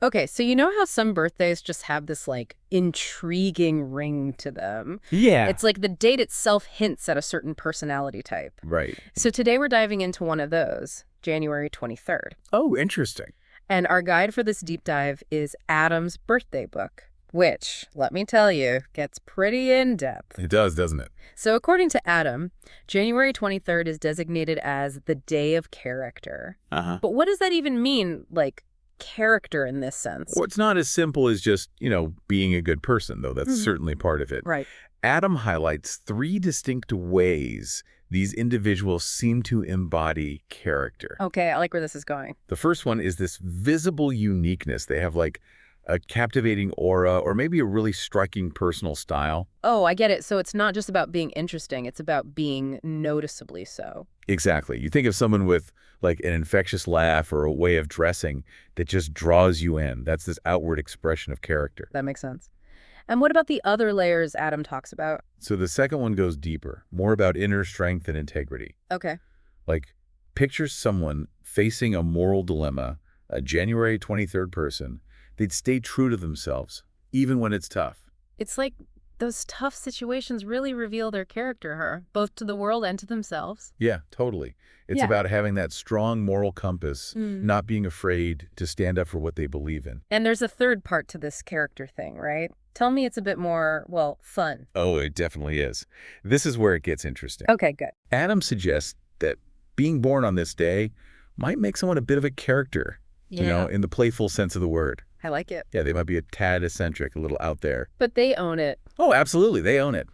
Okay, so you know how some birthdays just have this, like, intriguing ring to them? Yeah. It's like the date itself hints at a certain personality type. Right. So today we're diving into one of those, January 23rd. Oh, interesting. And our guide for this deep dive is Adam's birthday book, which, let me tell you, gets pretty in-depth. It does, doesn't it? So according to Adam, January 23rd is designated as the day of character. Uh-huh. But what does that even mean, like, character in this sense? Well, it's not as simple as just, being a good person, though. That's certainly part of it. Right. Adam highlights three distinct ways these individuals seem to embody character. Okay, I like where this is going. The first one is this visible uniqueness. They have like a captivating aura or maybe a really striking personal style. Oh, I get it. So it's not just about being interesting, it's about being noticeably so. Exactly. You think of someone with like an infectious laugh or a way of dressing that just draws you in. That's this outward expression of character. That makes sense. And what about the other layers Adam talks about? So the second one goes deeper, more about inner strength and integrity. Okay. Like, picture someone facing a moral dilemma, a January 23rd person. They'd stay true to themselves, even when it's tough. It's like those tough situations really reveal their character, both to the world and to themselves. Yeah, totally. It's Yeah. about having that strong moral compass, Mm. not being afraid to stand up for what they believe in. And there's a third part to this character thing, right? Tell me it's a bit more, well, fun. Oh, it definitely is. This is where it gets interesting. Okay, good. Adam suggests that being born on this day might make someone a bit of a character, in the playful sense of the word. I like it. Yeah, they might be a tad eccentric, a little out there. But they own it. Oh, absolutely. They own it.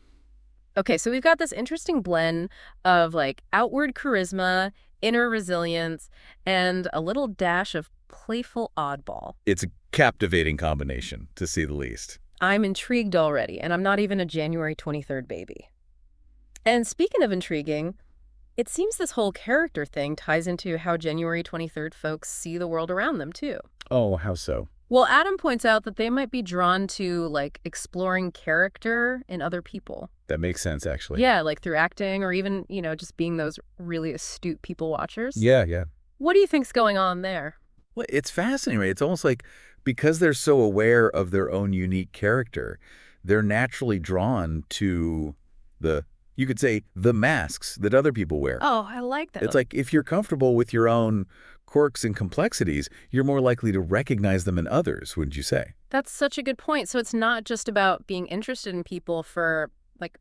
Okay, so we've got this interesting blend of like outward charisma, inner resilience, and a little dash of playful oddball. It's a captivating combination, to say the least. I'm intrigued already, and I'm not even a January 23rd baby. And speaking of intriguing, it seems this whole character thing ties into how January 23rd folks see the world around them, too. Oh, how so? Well, Adam points out that they might be drawn to, like, exploring character in other people. That makes sense, actually. Yeah, like through acting or even, just being those really astute people watchers. Yeah, yeah. What do you think's going on there? Well, it's fascinating, right? It's almost like because they're so aware of their own unique character, they're naturally drawn to you could say, the masks that other people wear. Oh, I like that. It's like if you're comfortable with your own quirks and complexities, you're more likely to recognize them in others, wouldn't you say? That's such a good point. So it's not just about being interested in people for, like,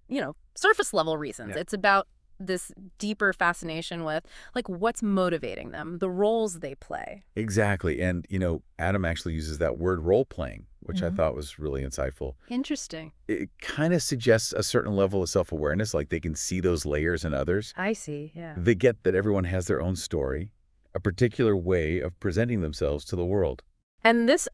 surface level reasons. Yeah. It's about this deeper fascination with, like, what's motivating them, the roles they play. Exactly. And, Adam actually uses that word role-playing, which I thought was really insightful. Interesting. It kind of suggests a certain level of self-awareness, like they can see those layers in others. I see, yeah. They get that everyone has their own story, a particular way of presenting themselves to the world. And this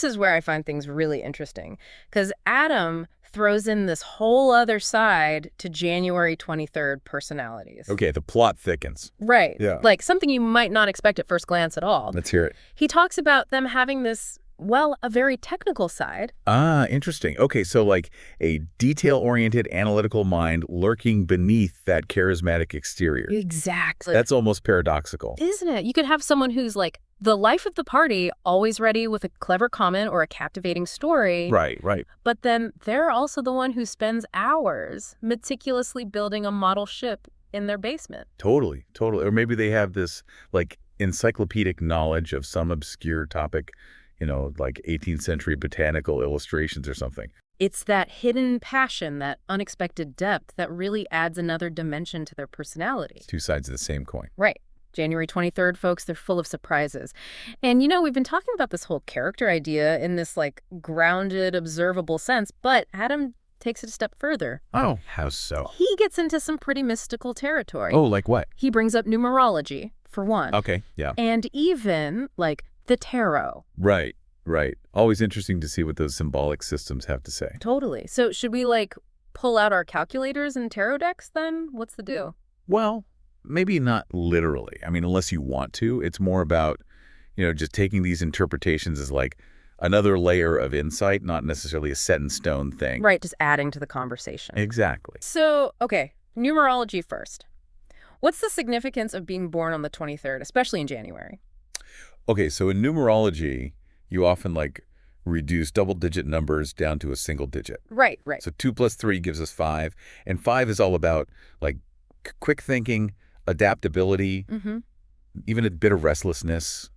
is where I find things really interesting, because Adam throws in this whole other side to January 23rd personalities. Okay, the plot thickens. Right. Yeah. Like something you might not expect at first glance at all. Let's hear it. He talks about them having this, well, a very technical side. Ah, interesting. Okay, so like a detail-oriented analytical mind lurking beneath that charismatic exterior. Exactly. That's almost paradoxical. Isn't it? You could have someone who's like the life of the party, always ready with a clever comment or a captivating story. Right, right. But then they're also the one who spends hours meticulously building a model ship in their basement. Totally, totally. Or maybe they have this like encyclopedic knowledge of some obscure topic, like 18th century botanical illustrations or something. It's that hidden passion, that unexpected depth that really adds another dimension to their personality. Two sides of the same coin. Right. January 23rd, folks, they're full of surprises. And, we've been talking about this whole character idea in this, like, grounded, observable sense, but Adam takes it a step further. Oh, how so? He gets into some pretty mystical territory. Oh, like what? He brings up numerology, for one. Okay, yeah. And even, like, the tarot. Right, right. Always interesting to see what those symbolic systems have to say. Totally. So should we, like, pull out our calculators and tarot decks, then? What's the deal? Well, maybe not literally. I mean, unless you want to. It's more about, just taking these interpretations as like another layer of insight, not necessarily a set in stone thing. Right, just adding to the conversation. Exactly. So, okay, numerology first. What's the significance of being born on the 23rd, especially in January? Okay, so in numerology, you often like reduce double-digit numbers down to a single digit. Right, right. So 2 plus 3 gives us 5, and 5 is all about like quick thinking, adaptability, Mm-hmm. even a bit of restlessness,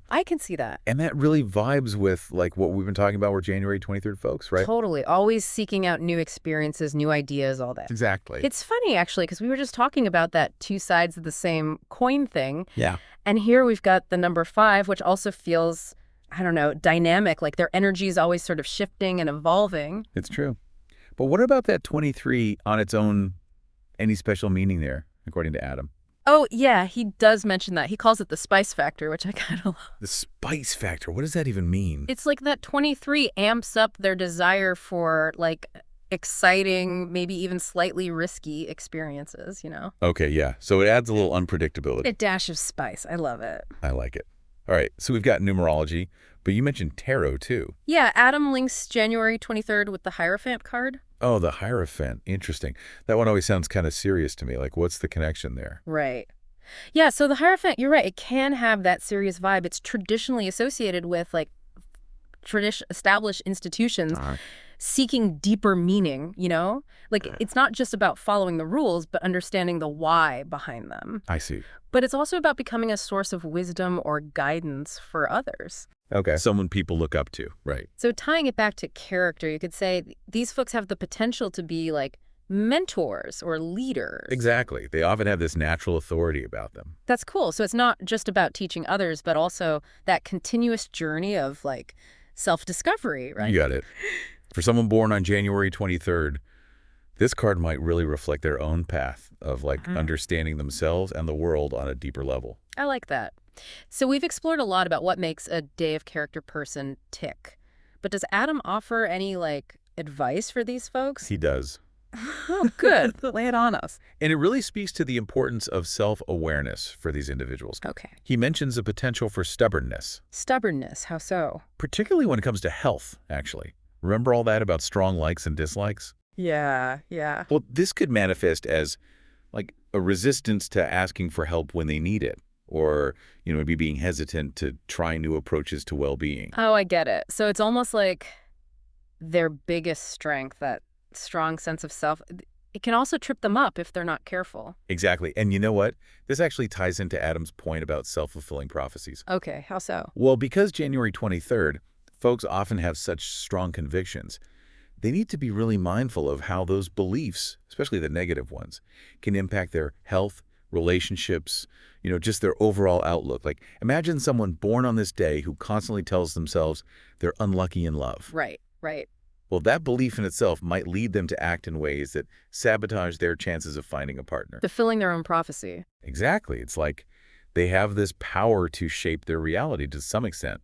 I can see that. And that really vibes with like what we've been talking about, we're January 23rd folks, right? Totally. Always seeking out new experiences, new ideas, all that. Exactly. It's funny, actually, because we were just talking about that two sides of the same coin thing. Yeah. And here we've got the number 5, which also feels, I don't know, dynamic, like their energy is always sort of shifting and evolving. It's true. But what about that 23 on its own, any special meaning there, according to Adam? Oh, yeah, he does mention that. He calls it the spice factor, which I kind of love. The spice factor, what does that even mean? It's like that 23 amps up their desire for, like, exciting, maybe even slightly risky experiences, Okay, yeah. So it adds a little unpredictability. A dash of spice. I love it. I like it. All right, so we've got numerology, but you mentioned tarot too. Yeah, Adam links January 23rd with the Hierophant card. Oh, the Hierophant. Interesting. That one always sounds kind of serious to me. Like, what's the connection there? Right. Yeah, so the Hierophant, you're right, it can have that serious vibe. It's traditionally associated with, like, established institutions seeking deeper meaning, Like, it's not just about following the rules, but understanding the why behind them. I see. But it's also about becoming a source of wisdom or guidance for others. Okay. Someone people look up to. Right. So tying it back to character, you could say these folks have the potential to be like mentors or leaders. Exactly. They often have this natural authority about them. That's cool. So it's not just about teaching others, but also that continuous journey of like self-discovery, right? You got it. For someone born on January 23rd, this card might really reflect their own path of like understanding themselves and the world on a deeper level. I like that. So we've explored a lot about what makes a day of character person tick. But does Adam offer any like advice for these folks? He does. Oh, good. Lay it on us. And it really speaks to the importance of self-awareness for these individuals. Okay. He mentions the potential for stubbornness. Stubbornness, how so? Particularly when it comes to health, actually. Remember all that about strong likes and dislikes? Yeah. Well, this could manifest as like a resistance to asking for help when they need it, or, maybe being hesitant to try new approaches to well-being. Oh, I get it. So it's almost like their biggest strength, that strong sense of self, it can also trip them up if they're not careful. Exactly. And you know what? This actually ties into Adam's point about self-fulfilling prophecies. Okay, how so? Well, because January 23rd, folks often have such strong convictions, they need to be really mindful of how those beliefs, especially the negative ones, can impact their health, relationships, just their overall outlook. Like, imagine someone born on this day who constantly tells themselves they're unlucky in love. Right. Well, that belief in itself might lead them to act in ways that sabotage their chances of finding a partner. Fulfilling their own prophecy. Exactly. It's like they have this power to shape their reality to some extent,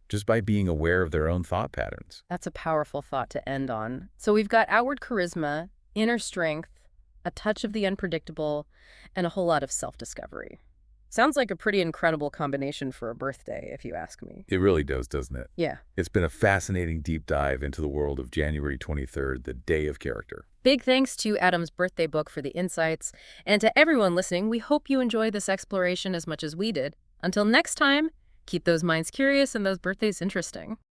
just by being aware of their own thought patterns. That's a powerful thought to end on. So we've got outward charisma, inner strength, a touch of the unpredictable, and a whole lot of self-discovery. Sounds like a pretty incredible combination for a birthday, if you ask me. It really does, doesn't it? Yeah. It's been a fascinating deep dive into the world of January 23rd, the Day of Character. Big thanks to Adam's birthday book for the insights. And to everyone listening, we hope you enjoyed this exploration as much as we did. Until next time, keep those minds curious and those birthdays interesting.